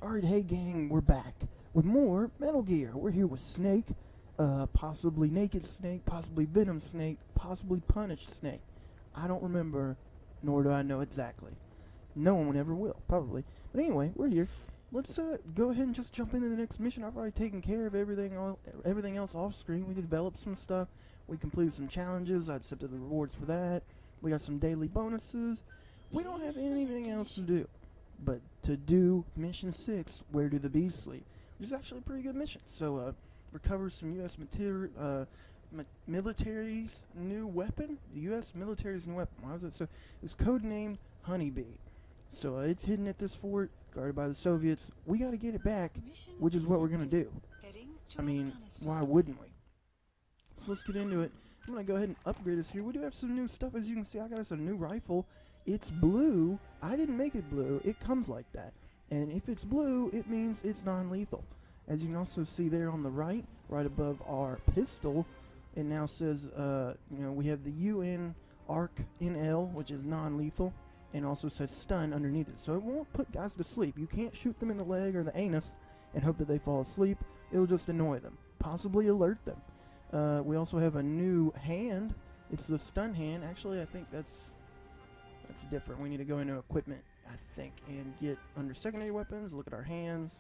Alright, hey gang, we're back with more Metal Gear. We're here with Snake, possibly Naked Snake, possibly Venom Snake, possibly Punished Snake. I don't remember, nor do I know exactly. No one ever will, probably. But anyway, we're here. Let's go ahead and just jump into the next mission. I've already taken care of everything else off screen. We developed some stuff. We completed some challenges. I accepted the rewards for that. We got some daily bonuses. We don't have anything else to do but to do mission 6, Where Do the Bees Sleep, which is actually a pretty good mission. So, recover some U.S. military's new weapon. The U.S. military's new weapon. Why was it so? It's codenamed Honeybee. So, it's hidden at this fort, guarded by the Soviets. We gotta get it back, which is what we're gonna do. I mean, why wouldn't we? So let's get into it. I'm gonna go ahead and upgrade us here. We do have some new stuff. As you can see, I got us a new rifle. It's blue. I didn't make it blue. It comes like that. And if it's blue, it means it's non-lethal. As you can also see there on the right above our pistol, it now says, we have the UN ARC NL, which is non-lethal, and also says stun underneath it. So it won't put guys to sleep. You can't shoot them in the leg or the anus and hope that they fall asleep. It'll just annoy them, possibly alert them. We also have a new hand. It's the stun hand. Actually, I think that's different. We need to go into equipment, I think, and get under secondary weapons, look at our hands.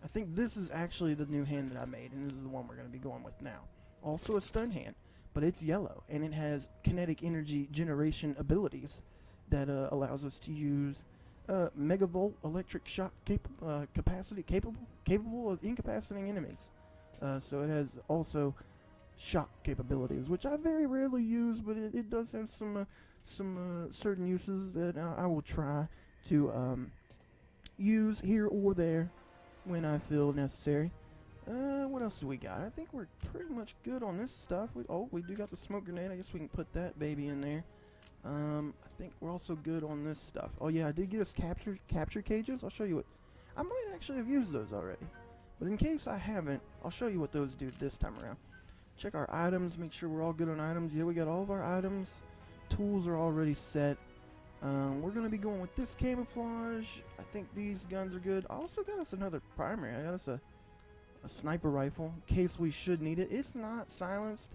I think this is actually the new hand that I made, and this is the one we're going to be going with now. Also a stun hand, but it's yellow, and it has kinetic energy generation abilities that allows us to use megavolt electric shock capable of incapacitating enemies. So it has also shock capabilities, which I very rarely use, but it does have some certain uses that I will try to use here or there when I feel necessary. What else do we got? I think we're pretty much good on this stuff. We do got the smoke grenade. I guess we can put that baby in there. I think we're also good on this stuff. Oh yeah, I did get us capture cages. I'll show you what. I might actually have used those already, but in case I haven't, I'll show you what those do this time around. Check our items, make sure we're all good on items. Yeah, we got all of our items. Tools are already set. We're going to be going with this camouflage. I think these guns are good. I also got us another primary. I got us a sniper rifle in case we should need it. It's not silenced,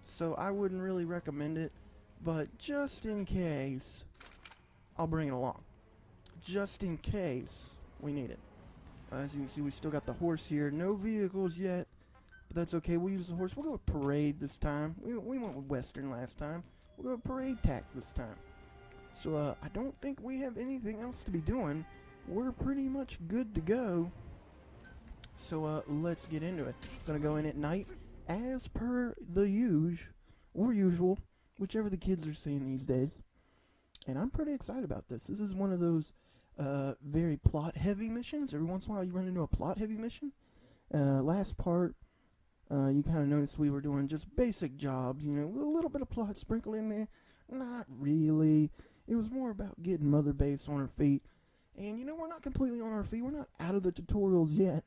so I wouldn't really recommend it. But just in case, I'll bring it along. Just in case we need it. As you can see, we still got the horse here. No vehicles yet, but that's okay. We'll use the horse. We'll go with parade this time. We went with Western last time. We'll go with parade tack this time. So I don't think we have anything else to be doing. We're pretty much good to go. So let's get into it. Gonna go in at night, as per the usual, whichever the kids are saying these days. And I'm pretty excited about this. This is one of those very plot-heavy missions. Every once in a while you run into a plot-heavy mission. Last part, you kind of noticed we were doing just basic jobs, with a little bit of plot sprinkled in there. Not really. It was more about getting Mother Base on her feet. And, we're not completely on our feet. We're not out of the tutorials yet.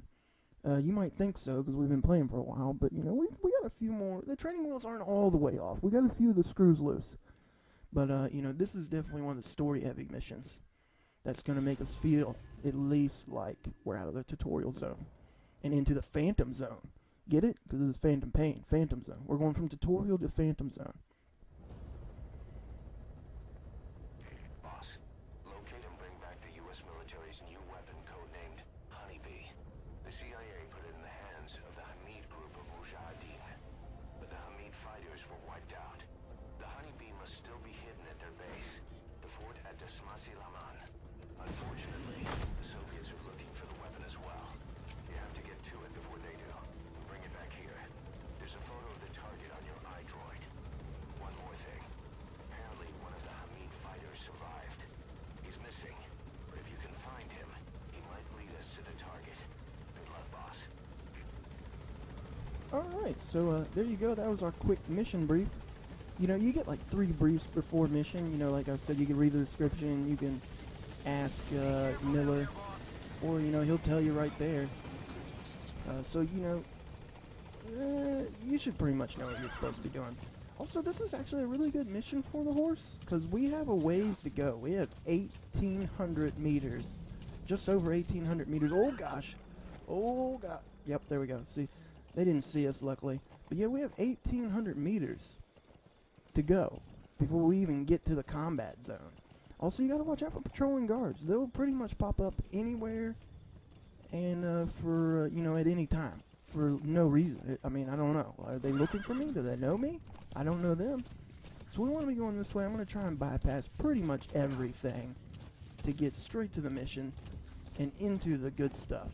You might think so, because we've been playing for a while. But, we got a few more. The training wheels aren't all the way off. We got a few of the screws loose. But, this is definitely one of the story-heavy missions that's going to make us feel at least like we're out of the tutorial zone and into the Phantom Zone. Get it? Because this is Phantom Pain. Phantom Zone. We're going from tutorial to Phantom Zone. Boss, locate and bring back the U.S. military's new weapon codenamed Honeybee. The CIA put it in the hands of the Hamid group of Mujahideen, but the Hamid fighters were wiped out. The Honeybee must still be hidden at their base, the fort at Desmasi Laman. Unfortunately, the Soviets are looking for the weapon as well. You have to get to it before they do. Bring it back here. There's a photo of the target on your iDroid. One more thing. Apparently one of the Hamid fighters survived. He's missing, but if you can find him, he might lead us to the target. Good luck, boss. Alright, so there you go. That was our quick mission brief. You get like 3 briefs before mission. Like I said, you can read the description, you can ask Miller, or he'll tell you right there. So you should pretty much know what you're supposed to be doing. Also, this is actually a really good mission for the horse, because we have a ways to go. We have 1,800 meters just over 1,800 meters. Oh gosh. Oh god. Yep, there we go. See, they didn't see us, luckily. But yeah, we have 1,800 meters to go before we even get to the combat zone. Also, you gotta watch out for patrolling guards. They'll pretty much pop up anywhere and for, you know, at any time. For no reason. I mean, I don't know. Are they looking for me? Do they know me? I don't know them. So we want to be going this way. I'm going to try and bypass pretty much everything to get straight to the mission and into the good stuff.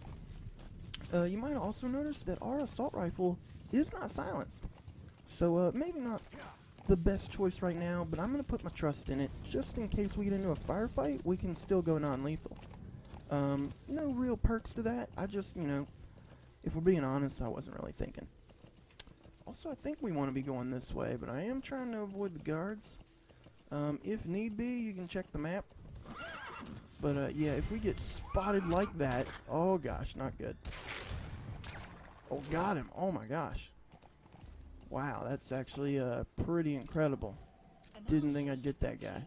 You might also notice that our assault rifle is not silenced. So maybe not the best choice right now, but I'm going to put my trust in it. Just in case we get into a firefight, we can still go non-lethal. No real perks to that. I just, you know, if we're being honest, I wasn't really thinking. Also, I think we want to be going this way, but I am trying to avoid the guards. If need be, you can check the map. But yeah, if we get spotted like that, oh gosh, not good. Oh, got him. Oh my gosh. Wow, that's actually pretty incredible. Didn't think I'd get that guy.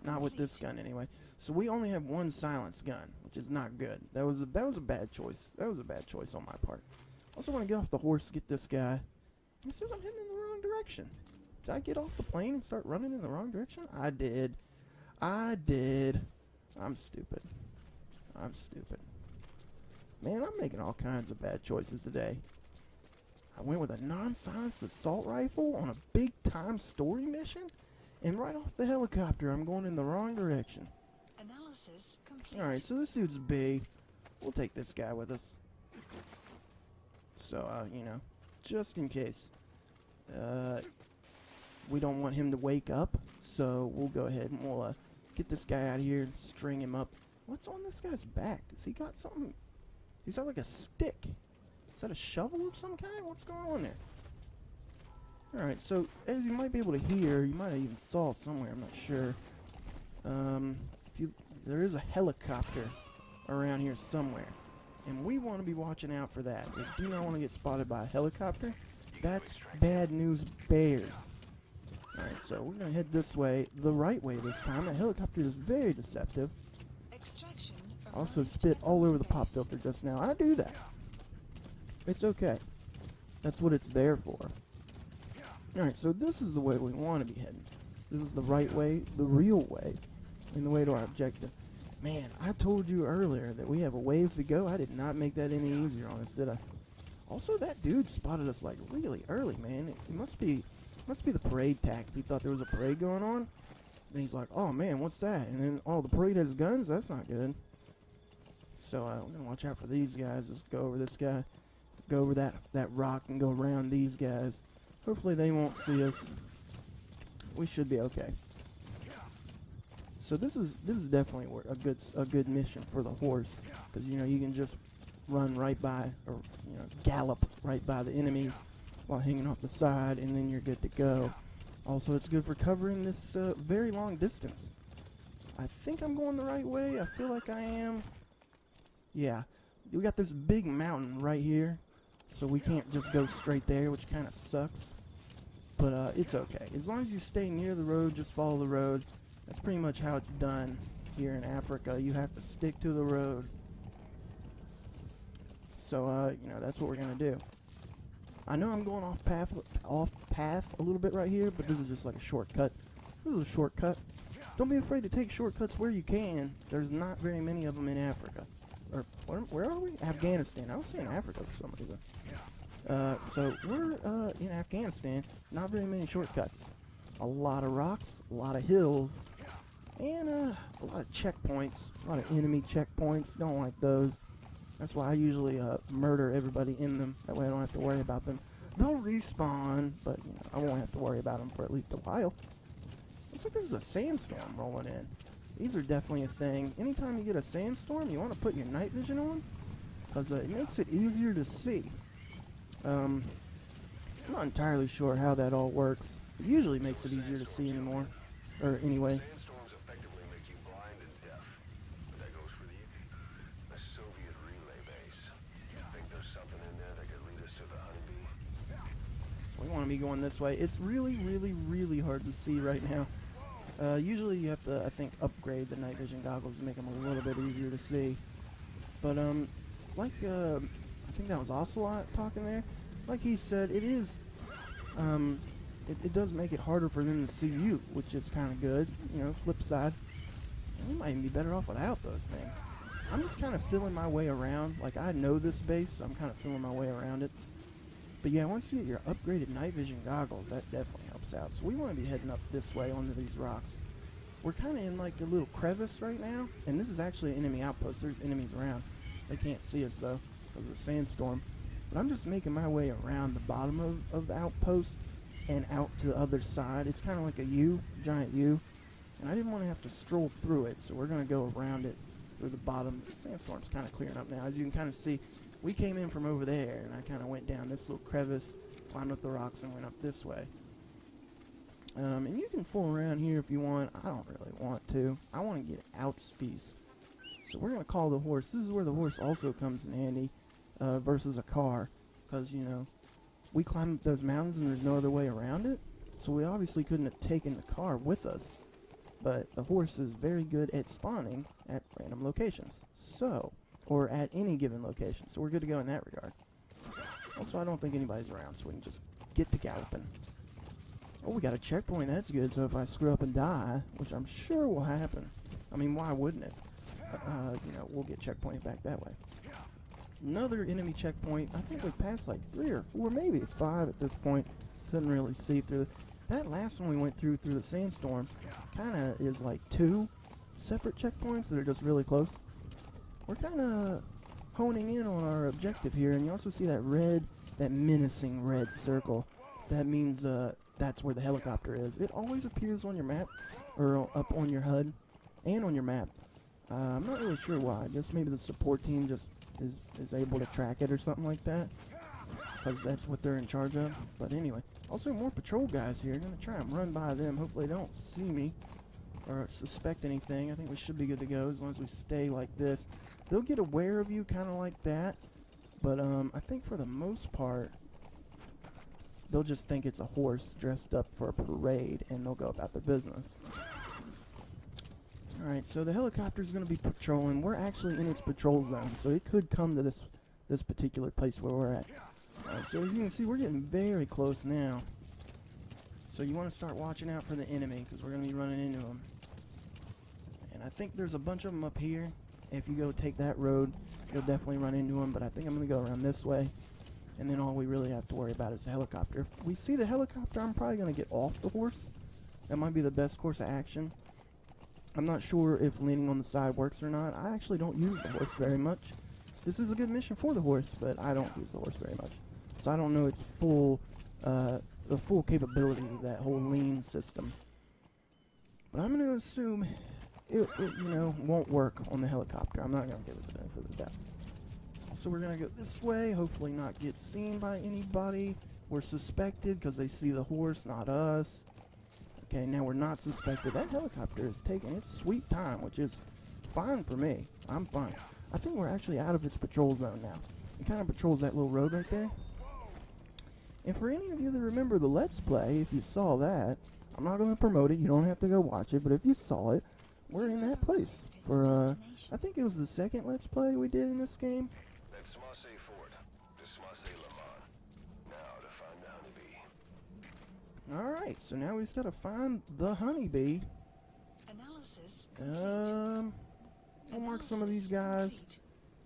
Not with this gun anyway. So we only have one silenced gun, which is not good. That was a bad choice. That was a bad choice on my part. Also want to get off the horse, get this guy. He says I'm heading in the wrong direction. Did I get off the plane and start running in the wrong direction? I did. I did. I'm stupid. I'm stupid. Man, I'm making all kinds of bad choices today. I went with a non-silenced assault rifle on a big-time story mission, and right off the helicopter, I'm going in the wrong direction. Analysis complete. Alright, so this dude's B. We'll take this guy with us. So, you know, just in case. We don't want him to wake up, so we'll go ahead and we'll get this guy out of here and string him up. What's on this guy's back? Has he got something? He's got like a stick. Is that a shovel of some kind? What's going on there? Alright, so as you might be able to hear, you might have even saw somewhere, I'm not sure. There is a helicopter around here somewhere. And we want to be watching out for that. We do not want to get spotted by a helicopter. That's bad news bears. Alright, so we're going to head this way, the right way this time. That helicopter is very deceptive. Also spit all over the pop filter just now. I do that. It's okay. That's what it's there for. Alright, so this is the way we want to be heading. This is the right way, the real way, and the way to our objective. Man, I told you earlier that we have a ways to go. I did not make that any easier on us, did I? Also, that dude spotted us like really early, man. It must be the parade tact. He thought there was a parade going on. And he's like, oh man, what's that? And then, oh, the parade has guns? That's not good. So we're going to watch out for these guys. Just go over this guy. Go over that rock and go around these guys. Hopefully they won't see us. We should be okay. So this is definitely a good mission for the horse, because you know you can just run right by, or you know, gallop right by the enemies while hanging off the side, and then you're good to go. Also, it's good for covering this very long distance. I think I'm going the right way. I feel like I am. Yeah, we got this big mountain right here, so we can't just go straight there, which kind of sucks. But it's okay. As long as you stay near the road, just follow the road. That's pretty much how it's done here in Africa. You have to stick to the road. So, you know, that's what we're going to do. I know I'm going off path a little bit right here, but this is just like a shortcut. This is a shortcut. Don't be afraid to take shortcuts where you can. There's not very many of them in Africa. Or, where are we? Afghanistan. I was saying Africa for some reason. So we're in Afghanistan. Not very many shortcuts. A lot of rocks, a lot of hills, and a lot of checkpoints. A lot of enemy checkpoints. Don't like those. That's why I usually murder everybody in them. That way I don't have to worry about them. They'll respawn, but you know, I won't have to worry about them for at least a while. Looks like there's a sandstorm rolling in. These are definitely a thing. Anytime you get a sandstorm, you want to put your night vision on, because it makes it easier to see. I'm not entirely sure how that all works. It usually makes it easier to see anymore. Or anyway. Sandstorms effectively make you blind and deaf. But that goes for the Soviet relay base. I think there's something in there that could lead us to the honeybee. So we want to be going this way. It's really, really, really hard to see right now. Usually you have to, I think, upgrade the night vision goggles to make them a little bit easier to see. But, I think that was Ocelot talking there. Like he said, it is, it does make it harder for them to see you, which is kind of good. You know, flip side. You might even be better off without those things. I'm just kind of feeling my way around. Like, I know this base, so I'm kind of feeling my way around it. But yeah, once you get your upgraded night vision goggles, that definitely helps out. So we want to be heading up this way onto these rocks. We're kind of in like a little crevice right now, and this is actually an enemy outpost. There's enemies around. They can't see us though because of the sandstorm. But I'm just making my way around the bottom of the outpost and out to the other side. It's kind of like a U, giant U. And I didn't want to have to stroll through it, so we're going to go around it through the bottom. The sandstorm's kind of clearing up now. As you can kind of see, we came in from over there, and I kind of went down this little crevice, climbed up the rocks, and went up this way. And you can fool around here if you want. I don't really want to. I want to get outsies. So we're going to call the horse. This is where the horse also comes in handy versus a car. Because, you know, we climbed those mountains and there's no other way around it. So we obviously couldn't have taken the car with us. But the horse is very good at spawning at random locations. So, or at any given location. So we're good to go in that regard. Also, I don't think anybody's around, so we can just get to galloping. Oh, we got a checkpoint. That's good. So if I screw up and die, which I'm sure will happen. I mean, why wouldn't it? You know, we'll get checkpointed back that way. Another enemy checkpoint. I think we passed like 3 or 4, maybe 5 at this point. Couldn't really see through. That last one we went through the sandstorm kind of is like 2 separate checkpoints that are just really close. We're kind of honing in on our objective here, and you also see that red, that menacing red circle. That means that's where the helicopter is. It always appears on your map, or up on your HUD, and on your map. I'm not really sure why. I guess maybe the support team just is able to track it or something like that, because that's what they're in charge of. But anyway, also more patrol guys here. Gonna try and run by them. Hopefully they don't see me or suspect anything. I think we should be good to go as long as we stay like this. They'll get aware of you kind of like that, but I think for the most part they'll just think it's a horse dressed up for a parade and they'll go about their business. Alright, so the helicopter's going to be patrolling. We're actually in its patrol zone, so it could come to this particular place where we're at. Alright, so as you can see, we're getting very close now. So you want to start watching out for the enemy, because we're going to be running into them. And I think there's a bunch of them up here. If you go take that road, you'll definitely run into them, but I think I'm going to go around this way. And then all we really have to worry about is the helicopter. If we see the helicopter, I'm probably going to get off the horse. That might be the best course of action. I'm not sure if leaning on the side works or not. I actually don't use the horse very much. This is a good mission for the horse, but I don't use the horse very much. So I don't know its full, the full capabilities of that whole lean system. But I'm going to assume it, you know, won't work on the helicopter. I'm not going to give it the benefit of the doubt. So we're going to go this way, hopefully not get seen by anybody. We're suspected because they see the horse, not us. Okay, now we're not suspected. That helicopter is taking its sweet time, which is fine for me. I'm fine. I think we're actually out of its patrol zone now. It kind of patrols that little road right there. And for any of you that remember the Let's Play, if you saw that, I'm not going to promote it. You don't have to go watch it. But if you saw it, we're in that place. For, I think it was the second Let's Play we did in this game. That's Marseille Fort. This is Marseille Le Mans. Now to find the honeybee. Alright, so now we just gotta find the honeybee. Analysis I'll mark some of these guys.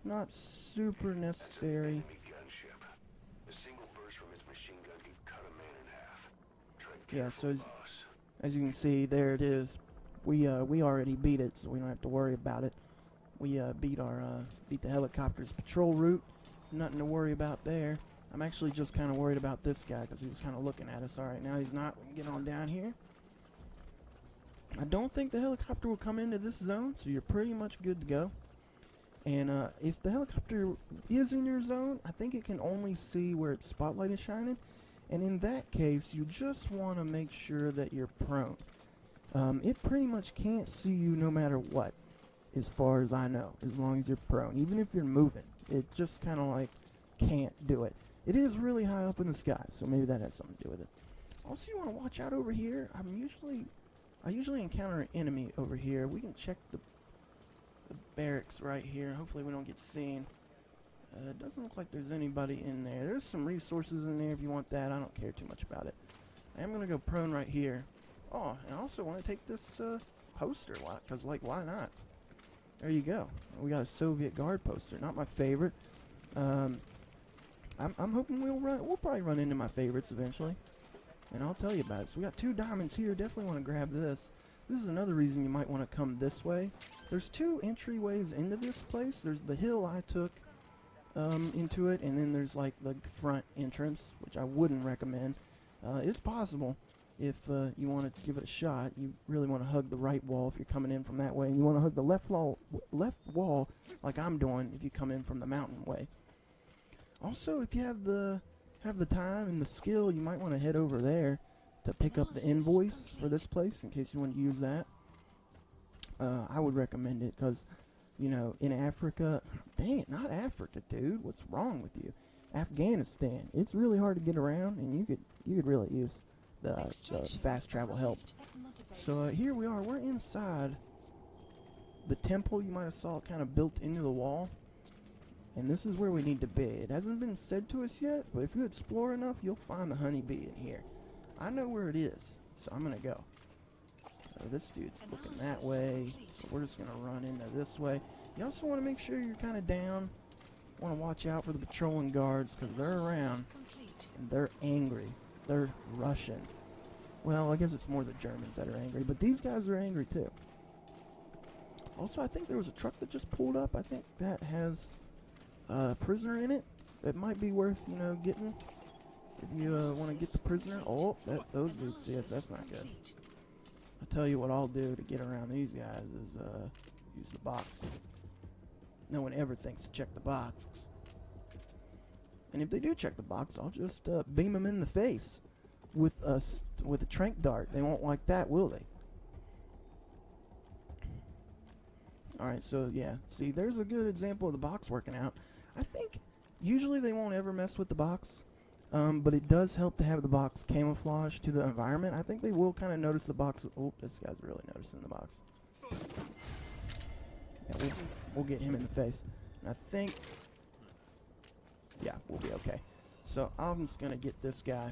Not super necessary. Enemy gunship. A single burst from its machine gun could cut a man in half. Tread Yeah, so careful, boss. as you can see, there it is. We already beat it, so we don't have to worry about it. We beat the helicopter's patrol route. Nothing to worry about there. I'm actually just kind of worried about this guy because he was kind of looking at us. Alright, now he's not. We can get on down here. I don't think the helicopter will come into this zone, so you're pretty much good to go. And if the helicopter is in your zone, I think it can only see where its spotlight is shining. And in that case, you just want to make sure that you're prone. It pretty much can't see you no matter what, as far as I know, as long as you're prone. Even if you're moving, it just kind of like can't do it. It is really high up in the sky, so maybe that has something to do with it. Also, you want to watch out over here. I'm usually I usually encounter an enemy over here. We can check the barracks right here. Hopefully we don't get seen. It doesn't look like there's anybody in there. There's some resources in there if you want that. I don't care too much about it. I am going to go prone right here. Oh, and I also want to take this poster, because, like, why not? There you go. We got a Soviet Guard poster. Not my favorite. I'm hoping we'll probably run into my favorites eventually. And I'll tell you about it. So we got 2 diamonds here. Definitely want to grab this. This is another reason you might want to come this way. There's 2 entryways into this place. There's the hill I took into it, and then there's like the front entrance, which I wouldn't recommend. It's possible if you want to give it a shot. You really want to hug the right wall if you're coming in from that way, and you want to hug the left wall like I'm doing if you come in from the mountain way. Also, if you have the time and the skill, you might want to head over there to pick up the invoice for this place in case you want to use that. I would recommend it because, you know, in Africa, dang it, not Africa, dude. What's wrong with you? Afghanistan. It's really hard to get around, and you could really use the fast travel help. So here we are. We're inside the temple. You might have saw it kind of built into the wall. And this is where we need to be. It hasn't been said to us yet, but if you explore enough, you'll find the honeybee in here. I know where it is, so I'm going to go. This dude's looking that way, so we're just going to run into this way. You also want to make sure you're kind of down. Want to watch out for the patrolling guards, because they're around, and they're angry. They're Russian. Well, I guess it's more the Germans that are angry, but these guys are angry too. Also, I think there was a truck that just pulled up. I think that has a prisoner in it. It might be worth, you know, getting if you want to get the prisoner. Oh, those dudes see us. That's not good. I'll tell you what I'll do to get around these guys is use the box. No one ever thinks to check the box. And if they do check the box, I'll just beam them in the face with a tranq dart. They won't like that, will they? Alright, so yeah. See, there's a good example of the box working out. I think usually they won't ever mess with the box. But it does help to have the box camouflage to the environment. I think they will kind of notice the box. Oh, this guy's really noticing the box. Yeah, we'll get him in the face. And I think, yeah, we'll be okay. So I'm just going to get this guy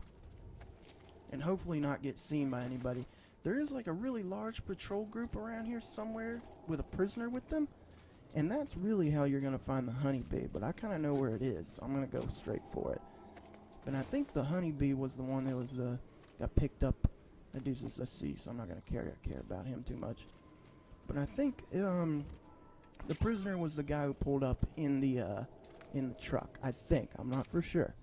and hopefully not get seen by anybody. There is like a really large patrol group around here somewhere with a prisoner with them. And that's really how you're going to find the honeybee. But I kind of know where it is, so I'm going to go straight for it. And I think the honeybee was the one that was got picked up. That dude's just a C, so I'm not going to care about him too much. But I think the prisoner was the guy who pulled up in the truck. I think. I'm not for sure.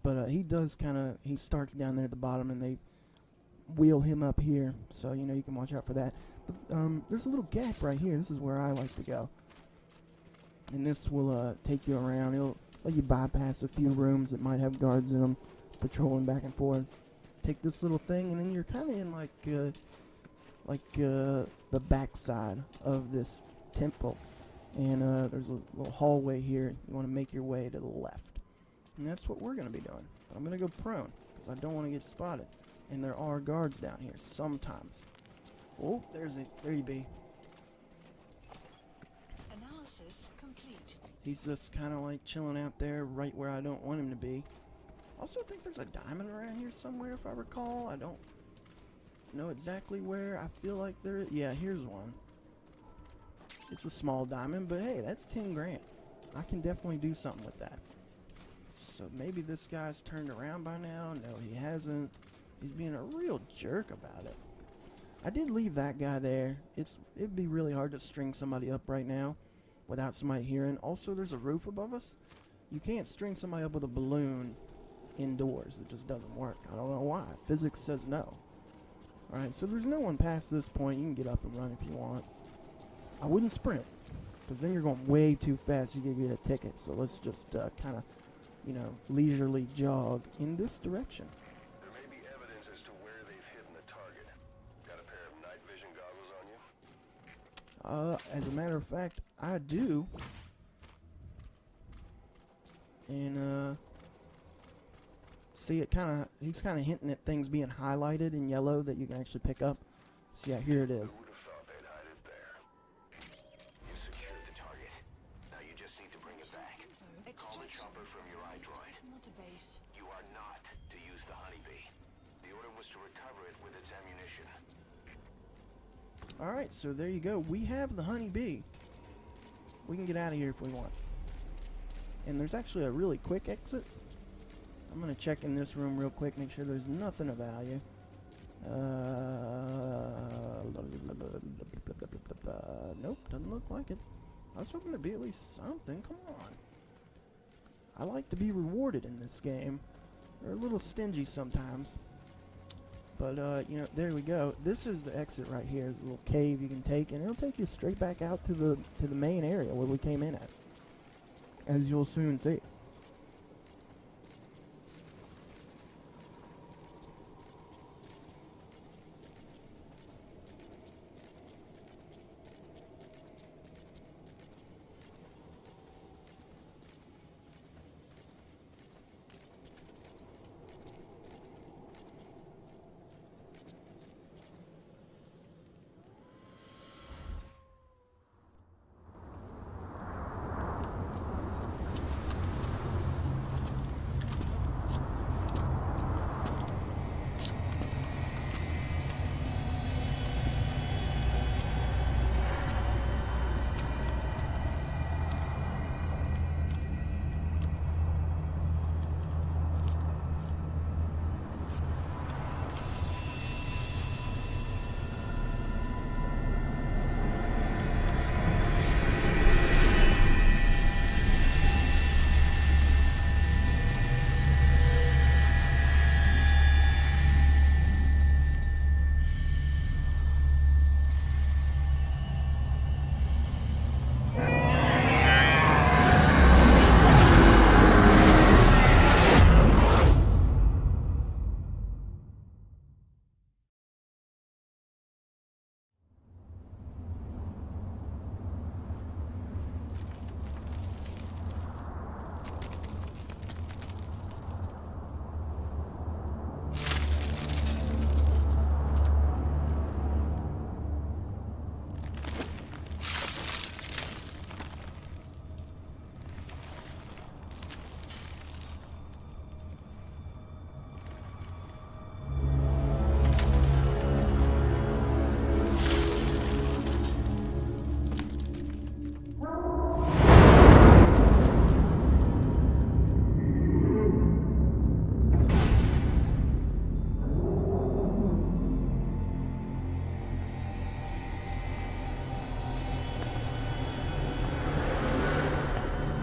But he does kind of, he starts down there at the bottom and they wheel him up here. So, you know, you can watch out for that. But there's a little gap right here. This is where I like to go. And this will take you around. It'll let you bypass a few rooms that might have guards in them, patrolling back and forth. Take this little thing, and then you're kind of in like the backside of this temple. And there's a little hallway here. You want to make your way to the left, and that's what we're going to be doing. I'm going to go prone because I don't want to get spotted. And there are guards down here sometimes. Oh, there you be. He's just kind of like chilling out there right where I don't want him to be. Also, I think there's a diamond around here somewhere, if I recall. I don't know exactly where. I feel like there is. Yeah, here's one. It's a small diamond, but hey, that's 10 grand. I can definitely do something with that. So maybe this guy's turned around by now. No, he hasn't. He's being a real jerk about it. I did leave that guy there. It'd be really hard to string somebody up right now without somebody hearing. Also, there's a roof above us. You can't string somebody up with a balloon indoors. It just doesn't work. I don't know why. Physics says no. Alright, so there's no one past this point. You can get up and run if you want. I wouldn't sprint, because then you're going way too fast. You could get a ticket. So let's just kind of, you know, leisurely jog in this direction. There may be evidence as to where they've hidden the target. Got a pair of night vision goggles on you? As a matter of fact, I do. And, see, he's kind of hinting at things being highlighted in yellow that you can actually pick up. So yeah, here it is. Who would have thought they'd hide it there? You secured the target. Now you just need to bring it back. Call the chopper from your iDroid. Not a base. You are not to use the honeybee. The order was to recover it with its ammunition. Alright, so there you go. We have the honeybee. We can get out of here if we want. And there's actually a really quick exit. I'm going to check in this room real quick, make sure there's nothing of value. Nope, doesn't look like it. I was hoping there'd be at least something. Come on. I like to be rewarded in this game. They're a little stingy sometimes. But, you know, there we go. This is the exit right here. There's a little cave you can take, and it'll take you straight back out to the main area where we came in at. As you'll soon see.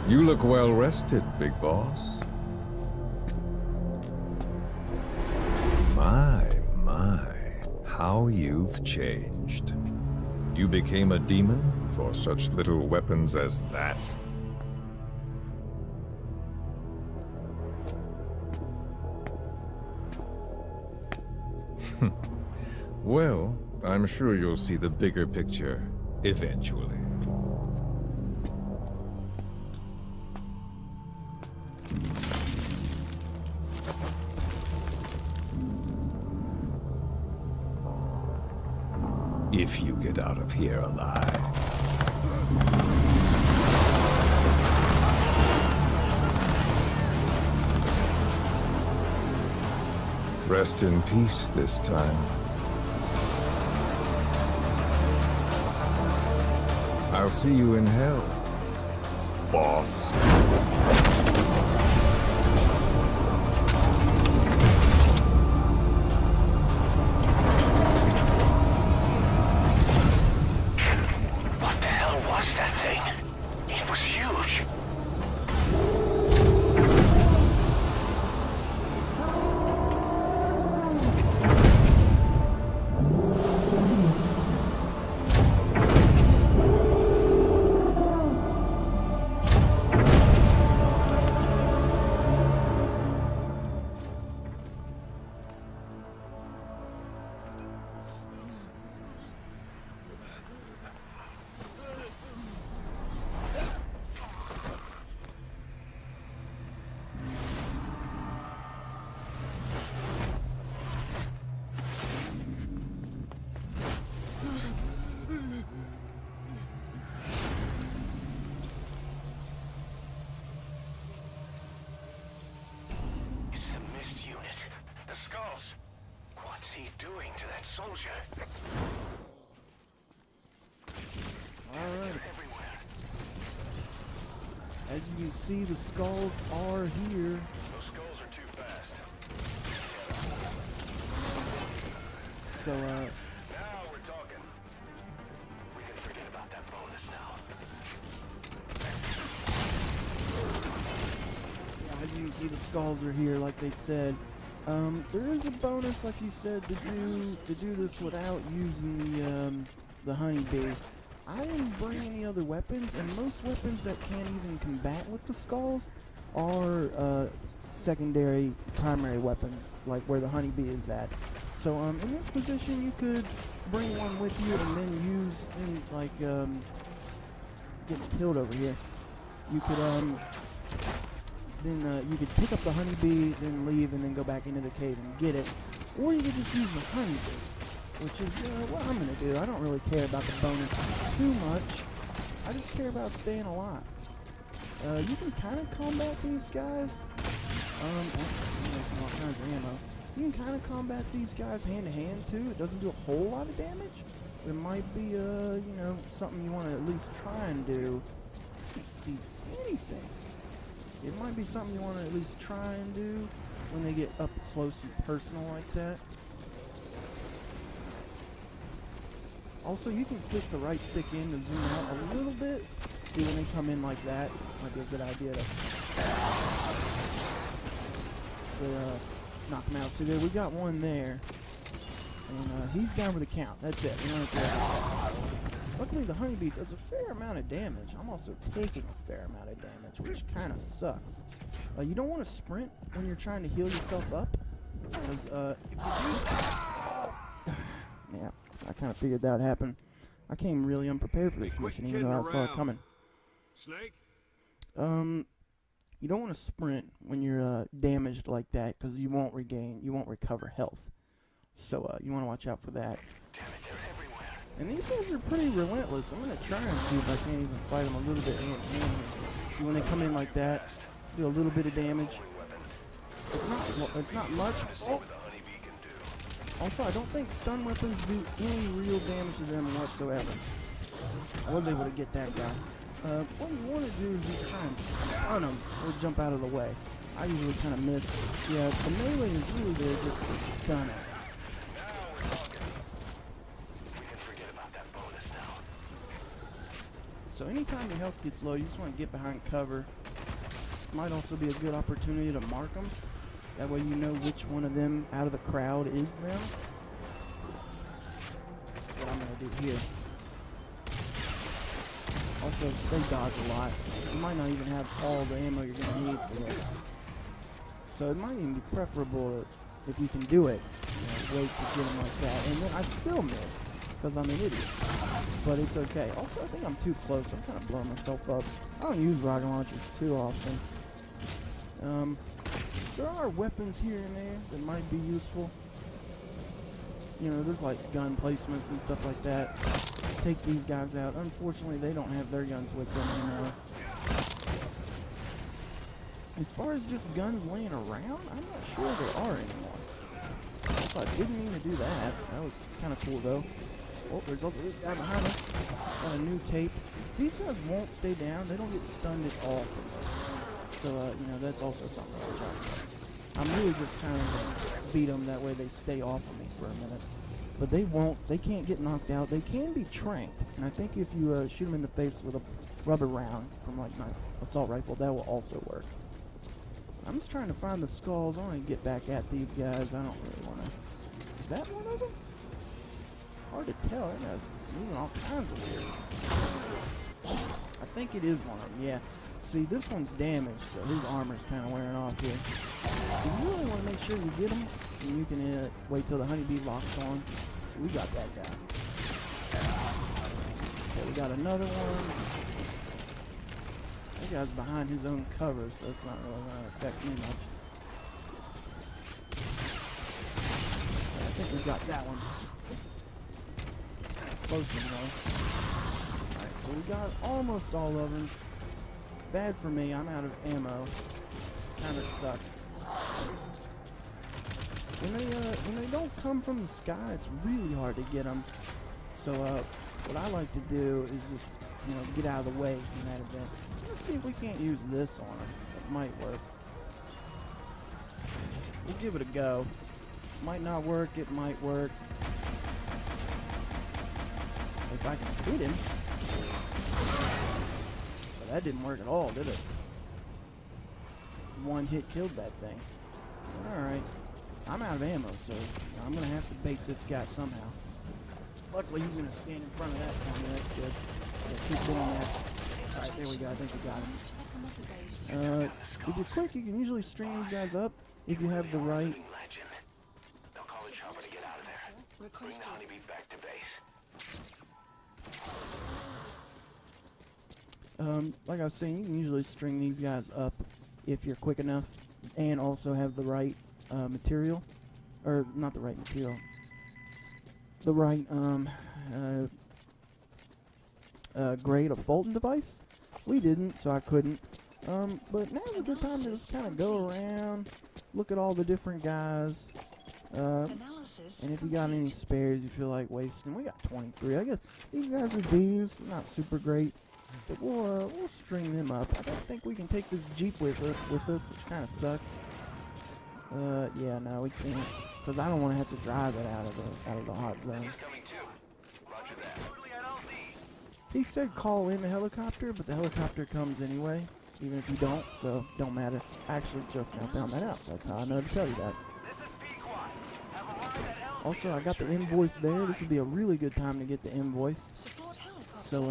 You look well rested, big boss. My, how you've changed. You became a demon for such little weapons as that? Well, I'm sure you'll see the bigger picture eventually. If you get out of here alive. Rest in peace this time. I'll see you in hell, boss. soldier. Alright. As you can see, the skulls are here. Those skulls are too fast. So, Now we're talking. We can forget about that bonus now. yeah, as you can see, the skulls are here, like they said. There is a bonus, like you said, to do this without using the honeybee. I didn't bring any other weapons, and most weapons that can't even combat with the skulls are secondary, primary weapons, like where the honeybee is at. So in this position, you could bring one with you and then use, getting killed over here. You could you could pick up the honeybee, then leave, and then go back into the cave and get it, or you could just use the honeybee, which is what I'm gonna do. I don't really care about the bonus too much. I just care about staying alive. You can kind of combat these guys. All kinds of ammo. You can kind of combat these guys hand to hand too. It doesn't do a whole lot of damage. It might be something you want to at least try and do. Can't see anything. It might be something you want to at least try and do when they get up close and personal like that. Also, you can click the right stick in to zoom out a little bit. See, when they come in like that, might be a good idea to knock them out. See, there, we got one there. And he's down for the count. That's it. We don't have to. Luckily, the honeybee does a fair amount of damage. I'm also taking a fair amount of damage, which kind of sucks. You don't want to sprint when you're trying to heal yourself up, because if you do... yeah, I kind of figured that would happen. I came really unprepared for this mission, even though I saw it coming. Snake? You don't want to sprint when you're damaged like that, because you won't recover health. So you want to watch out for that. Damn it, they're everywhere. And these guys are pretty relentless. I'm going to try and see if I can't even fight them a little bit hand to hand. See, when they come in like that, do a little bit of damage. It's not much. Oh. Also, I don't think stun weapons do any real damage to them whatsoever. I was able to get that guy. What you want to do is just try and stun them or jump out of the way. I usually kind of miss. Yeah, the melee is really there just to stun it. So anytime your health gets low, you just want to get behind cover. This might also be a good opportunity to mark them. That way you know which one of them out of the crowd is them. That's what I'm going to do here. Also, they dodge a lot. You might not even have all the ammo you're going to need for this. So it might even be preferable if you can do it. Wait to get them like that. And then I still miss, because I'm an idiot. But it's okay. Also, I think I'm too close. I'm kind of blowing myself up. I don't use rocket launchers too often. There are weapons here and there that might be useful. You know, there's like gun placements and stuff like that. Take these guys out. Unfortunately, they don't have their guns with them anymore. As far as just guns laying around, I'm not sure there are anymore. I didn't mean to do that. That was kind of cool, though. Oh, there's also this guy behind us. Got a new tape. These guys won't stay down. They don't get stunned at all from this. So, you know, that's also something to watch out for. I'm really just trying to beat them. That way they stay off of me for a minute. But they won't. They can't get knocked out. They can be tranked. And I think if you shoot them in the face with a rubber round from, like, my assault rifle, that will also work. I'm just trying to find the skulls. I want to get back at these guys. I don't really want to. Is that one of them? Hard to tell. It has moving all kinds of weird. I think it is one of them. Yeah. See, this one's damaged, so his armor's kind of wearing off here. You really want to make sure you get him, and you can wait till the honeybee locks on. So we got that guy. Okay, we got another one. That guy's behind his own cover, so that's not really going to affect me much. I think we got that one. Close enough. Alright, so we got almost all of them. Bad for me, I'm out of ammo. Kinda sucks. when they don't come from the sky, it's really hard to get them. So what I like to do is just get out of the way in that event. Let's see if we can't use this on them. It might work. We'll give it a go. Might not work. It might work. If I can hit him. But that didn't work at all, did it? One hit killed that thing. Alright. I'm out of ammo, so I'm going to have to bait this guy somehow. Luckily, he's going to stand in front of that for me. That's good. Yeah, keep doing that. Alright, there we go. I think we got him. If you're quick, you can usually string these guys up if you have the right... They'll call the chopper to get out of there. Bring the honeybee back to base. Like I was saying, you can usually string these guys up if you're quick enough and also have the right material, or not the right material, the right grade of Fulton device. We didn't, so I couldn't. But now's a good time to just kind of go around, look at all the different guys, and if you got any spares you feel like wasting. We got 23. I guess these guys are D's, not super great. But we'll string them up. I don't think we can take this Jeep with us, which kind of sucks. Yeah, no, we can't, because I don't want to have to drive it out of the hot zone. He said call in the helicopter, but the helicopter comes anyway, even if you don't, so don't matter. I actually just now found that out. That's how I know to tell you that. Also, I got the invoice there. This would be a really good time to get the invoice. So,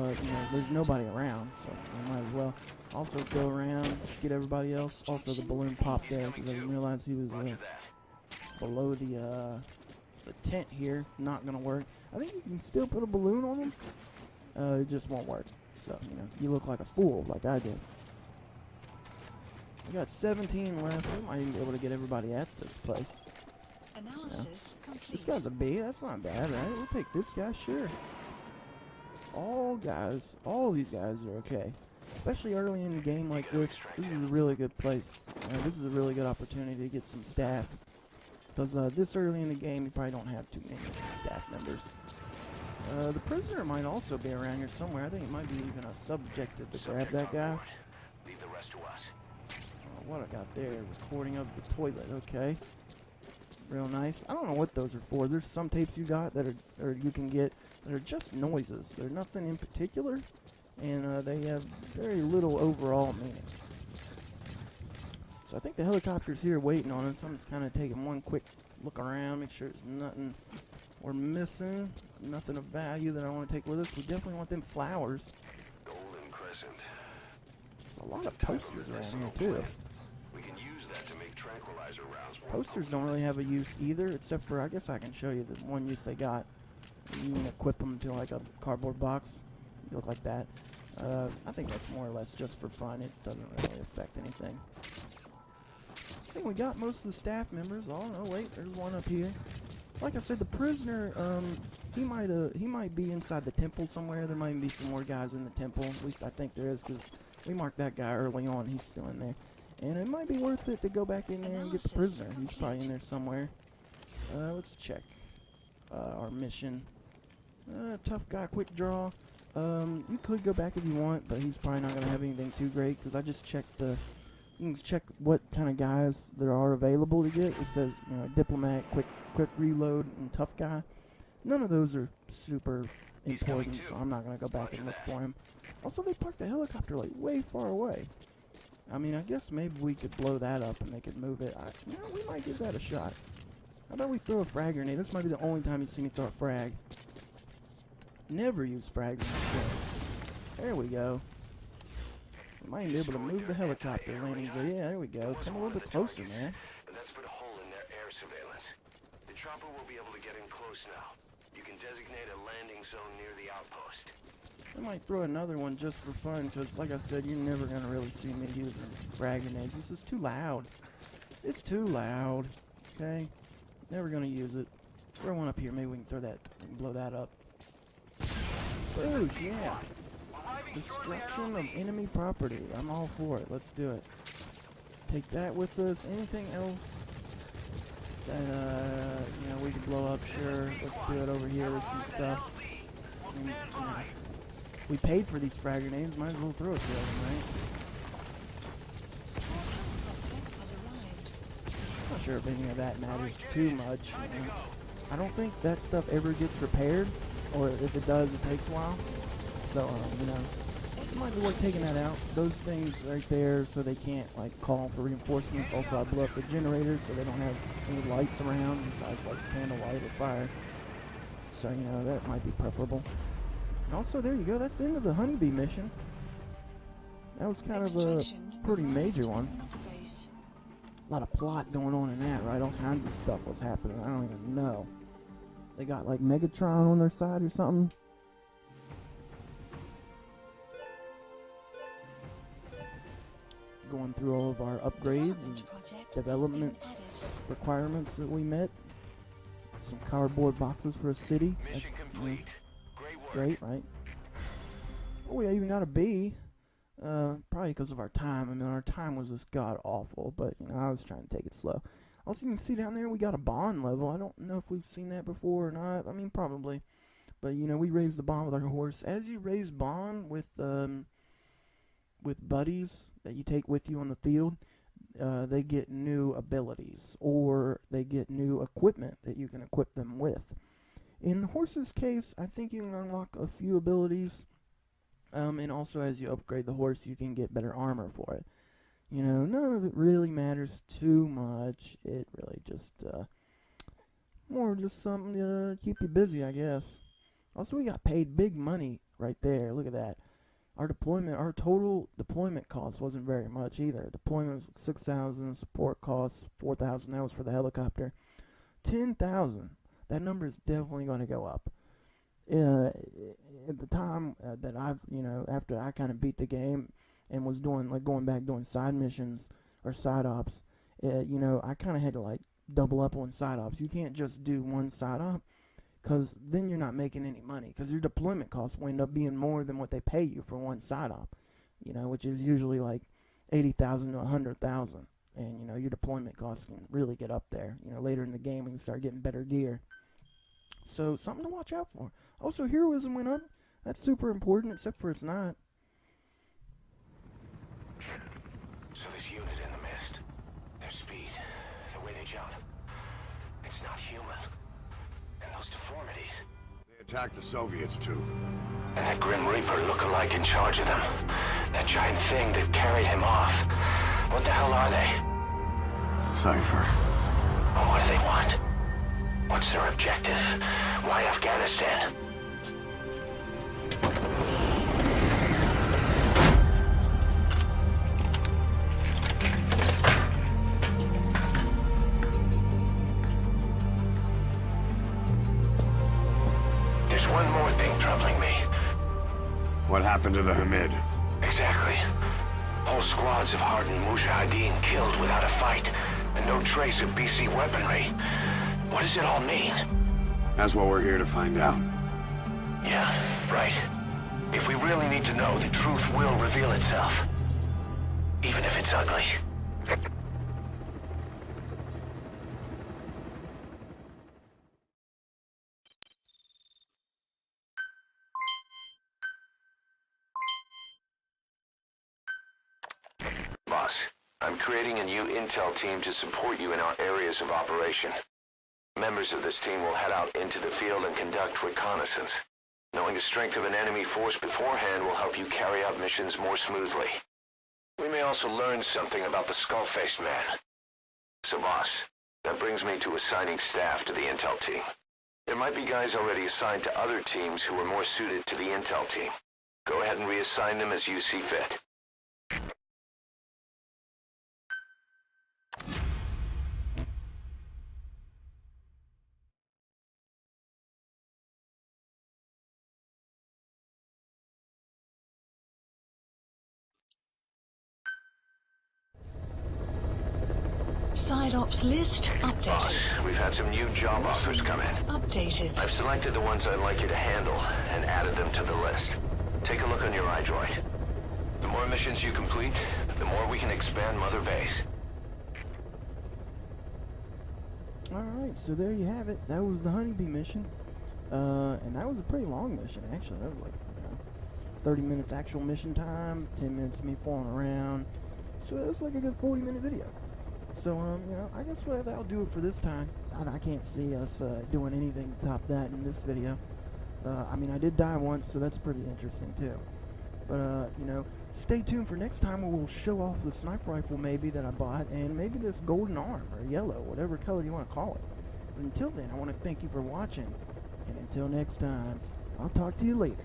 there's nobody around, so I might as well. Also, go around, get everybody else. Also, the balloon popped there because I didn't realize he was below the tent here. Not going to work. I think you can still put a balloon on him. It just won't work. So, you look like a fool, like I did. We got 17 left. We might even be able to get everybody at this place. Analysis complete. This guy's a B. That's not bad, right? We'll take this guy, sure. All these guys are okay. Especially early in the game like this. This is a really good place. This is a really good opportunity to get some staff. Because this early in the game, you probably don't have too many staff members. The prisoner might also be around here somewhere. I think it might be even a subjective to grab that guy. Leave the rest to us. What I got there, recording of the toilet. Okay. Real nice. I don't know what those are for. There's some tapes you got that or you can get that are just noises. They're nothing in particular, and they have very little overall meaning. So I think the helicopter's here waiting on us. I'm just kind of taking one quick look around, make sure there's nothing we're missing, nothing of value that I want to take with us. We definitely want them flowers. Golden Crescent. There's a lot of posters around here too. We can use that to make tranquilizer rounds. Posters don't really have a use either, except for, I guess I can show you the one use they got. You can equip them to like a cardboard box. You look like that. I think that's more or less just for fun. It doesn't really affect anything. I think we got most of the staff members. Oh no, wait, there's one up here. Like I said, the prisoner, he might be inside the temple somewhere. There might be some more guys in the temple. At least I think there is, because we marked that guy early on. He's still in there. And it might be worth it to go back in there and get the prisoner. He's probably in there somewhere. Let's check our mission. Tough guy, quick draw. You could go back if you want, but he's probably not going to have anything too great, because I just checked you can check what kind of guys there are available to get. It says, diplomat, quick reload, and tough guy. None of those are super important, so I'm not going to go back and look for him. Also, they parked the helicopter like way far away. I mean, I guess maybe we could blow that up and they could move it. We might give that a shot. How about we throw a frag grenade? This might be the only time you see me throw a frag. Never use frags in this game. There we go. We might be able to move the helicopter landing. So yeah, there we go. Come a little bit closer, man. And that's put a hole in their air surveillance. The chopper will be able to get in close now. You can designate a landing zone near the outpost. I might throw another one just for fun, because like I said, you're never going to really see me using frag grenades. This is too loud. It's too loud. Okay? Never going to use it. Throw one up here. Maybe we can throw that and blow that up. Boosh, yeah. Destruction of enemy property. I'm all for it. Let's do it. Take that with us. Anything else? that you know, we can blow up. Sure, let's do it over here with some stuff. And, you know, we paid for these frag grenades, might as well throw it to them, right? Support helicopter has arrived. Not sure if any of that matters too much. You know. I don't think that stuff ever gets repaired, or if it does, it takes a while. So, you know, it might be worth taking that out. Those things right there, so they can't like call for reinforcements. Also, I blew up the generators so they don't have any lights around besides like candlelight or fire. So, you know, that might be preferable. And also, there you go. That's the end of the honeybee mission. That was kind of a pretty major one. A lot of plot going on in that, right? All kinds of stuff was happening. I don't even know. They got like Megatron on their side or something. Going through all of our upgrades and development requirements that we met. Some cardboard boxes for a city. Mission complete. Great work. Great, right? Oh, we even got a B. Probably because of our time. I mean, our time was just god awful, but you know, I was trying to take it slow. Also, you can see down there we got a bond level. I don't know if we've seen that before or not. I mean, probably. But you know, we raised the bond with our horse. As you raise bond with buddies that you take with you on the field, they get new abilities, or they get new equipment that you can equip them with. In the horse's case, I think you can unlock a few abilities. And also, as you upgrade the horse, you can get better armor for it. You know, none of it really matters too much. It really just, more just something to keep you busy, I guess. Also, we got paid big money right there. Look at that. Our total deployment cost wasn't very much either. Deployment was 6,000, support costs 4,000. That was for the helicopter. 10,000. That number is definitely going to go up. At the time that I've, you know, after I kind of beat the game and was doing, like, going back doing side missions or side ops, you know, I kind of had to, like, double up on side ops. You can't just do one side op, because then you're not making any money, because your deployment costs will end up being more than what they pay you for one side op, you know, which is usually, like, 80,000 to 100,000. And, you know, your deployment costs can really get up there. You know, later in the game, when you start getting better gear. So, something to watch out for. Also, heroism went up. That's super important, except for it's not. So this unit in the mist, their speed, the way they jump, it's not human. And those deformities. They attacked the Soviets, too. And that Grim Reaper look-alike in charge of them. That giant thing that carried him off. What the hell are they? Cypher. Oh, what do they want? What's their objective? Why Afghanistan? There's one more thing troubling me. What happened to the Hamid? Exactly. Whole squads of hardened Mujahideen killed without a fight, and no trace of BC weaponry. What does it all mean? That's what we're here to find out. Yeah, right. If we really need to know, the truth will reveal itself. Even if it's ugly. Boss, I'm creating a new intel team to support you in our areas of operation. Members of this team will head out into the field and conduct reconnaissance. Knowing the strength of an enemy force beforehand will help you carry out missions more smoothly. We may also learn something about the skull-faced man. So boss, that brings me to assigning staff to the intel team. There might be guys already assigned to other teams who are more suited to the intel team. Go ahead and reassign them as you see fit. Side ops list updated. Boss, we've had some new job offers come in. Updated. I've selected the ones I'd like you to handle and added them to the list. Take a look on your iDroid. The more missions you complete, the more we can expand Mother Base. Alright, so there you have it. That was the honeybee mission. And that was a pretty long mission, actually. That was like, 30 minutes actual mission time, 10 minutes of me fooling around. So it was like a good 40-minute video. So, I guess that'll do it for this time. I can't see us doing anything to top that in this video. I mean, I did die once, so that's pretty interesting, too. But, stay tuned for next time where we'll show off the sniper rifle maybe that I bought, and maybe this golden arm, or yellow, whatever color you want to call it. But until then, I want to thank you for watching, and until next time, I'll talk to you later.